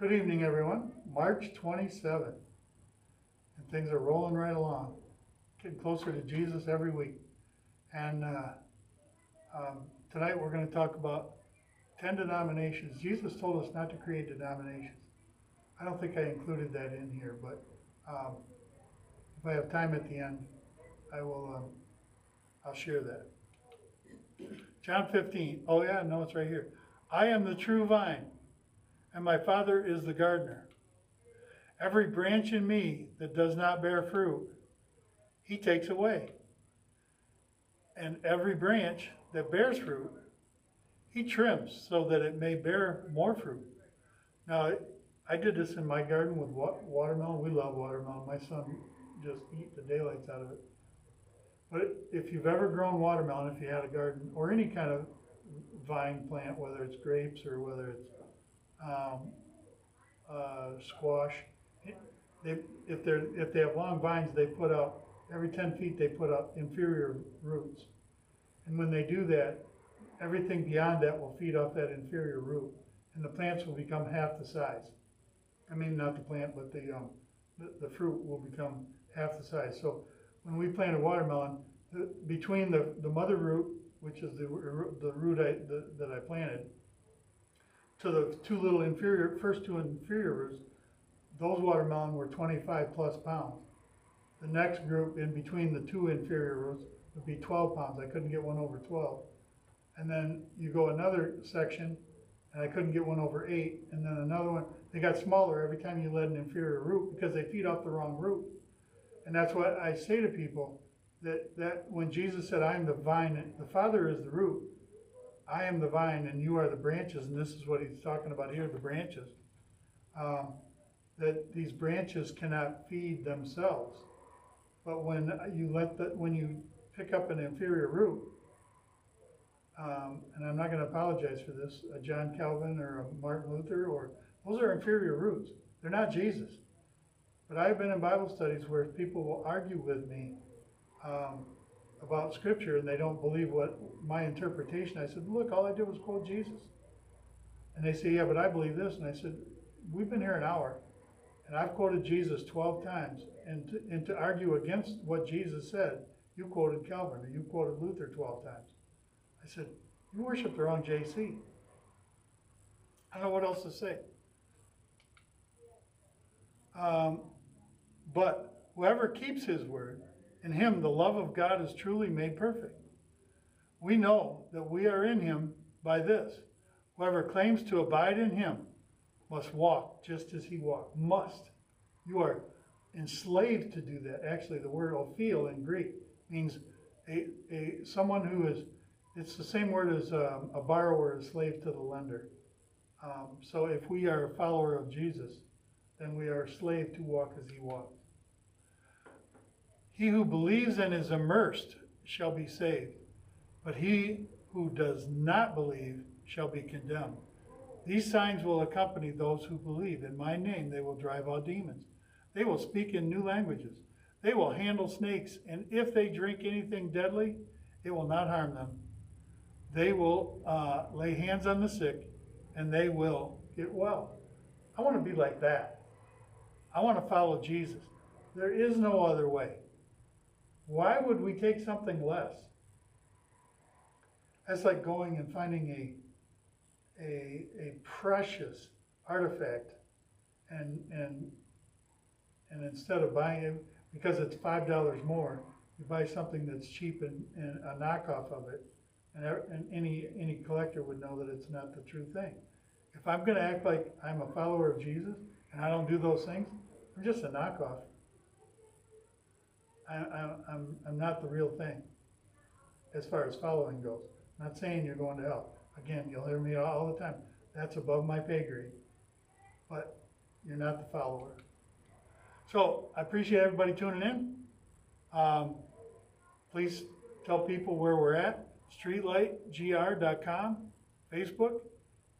Good evening, everyone. March 27th, and things are rolling right along, getting closer to Jesus every week. And tonight we're going to talk about 10 denominations. Jesus told us not to create denominations. I don't think I included that in here, but if I have time at the end, I'll share that. John 15. Oh yeah, no, it's right here. I am the true vine, and my Father is the gardener. Every branch in me that does not bear fruit, he takes away. And every branch that bears fruit, he trims so that it may bear more fruit. Now, I did this in my garden with watermelon. We love watermelon. My son just eat the daylights out of it. But if you've ever grown watermelon, if you had a garden, or any kind of vine plant, whether it's grapes or whether it's squash, if they have long vines, they put out, every 10 feet they put out inferior roots. And when they do that, everything beyond that will feed off that inferior root, and the plants will become half the size. I mean, not the plant, but the fruit will become half the size. So when we planted watermelon, between the mother root, which is the root that I planted, to the first two inferior roots, those watermelon were 25 plus pounds. The next group in between the two inferior roots would be 12 pounds. I couldn't get one over 12. And then you go another section, and I couldn't get one over 8. And then another one, they got smaller every time you let an inferior root because they feed off the wrong root. And that's what I say to people, that when Jesus said, I am the vine, and the Father is the root, I am the vine and you are the branches, and this is what he's talking about here, the branches. That these branches cannot feed themselves. But when you pick up an inferior root, and I'm not going to apologize for this, a John Calvin or a Martin Luther, those are inferior roots. They're not Jesus. But I've been in Bible studies where people will argue with me about Scripture and they don't believe what my interpretation. I said, look, all I did was quote Jesus. And they say, yeah, but I believe this. And I said, we've been here an hour, and I've quoted Jesus 12 times. And to argue against what Jesus said, you quoted Calvin or you quoted Luther 12 times. I said, you worship the wrong JC. I don't know what else to say. But whoever keeps his word, in him the love of God is truly made perfect. We know that we are in him by this. Whoever claims to abide in him must walk just as he walked. Must. You are enslaved to do that. Actually, the word ophil in Greek means someone who is, it's the same word as a borrower is slave to the lender. So if we are a follower of Jesus, then we are a slave to walk as he walked. He who believes and is immersed shall be saved, but he who does not believe shall be condemned. These signs will accompany those who believe. In my name they will drive out demons. They will speak in new languages. They will handle snakes, and if they drink anything deadly, it will not harm them. They will lay hands on the sick, and they will get well. I want to be like that. I want to follow Jesus. There is no other way. Why would we take something less? That's like going and finding a precious artifact, and instead of buying it because it's $5 more, you buy something that's cheap and a knockoff of it, and any collector would know that it's not the true thing. If I'm going to act like I'm a follower of Jesus and I don't do those things, I'm just a knockoff. I'm not the real thing as far as following goes. I'm not saying you're going to hell. Again, you'll hear me all the time. That's above my pay grade. But you're not the follower. So I appreciate everybody tuning in. Please tell people where we're at. StreetlightGR.com, Facebook,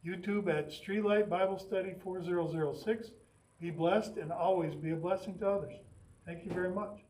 YouTube at Streetlight Bible Study 4006. Be blessed and always be a blessing to others. Thank you very much.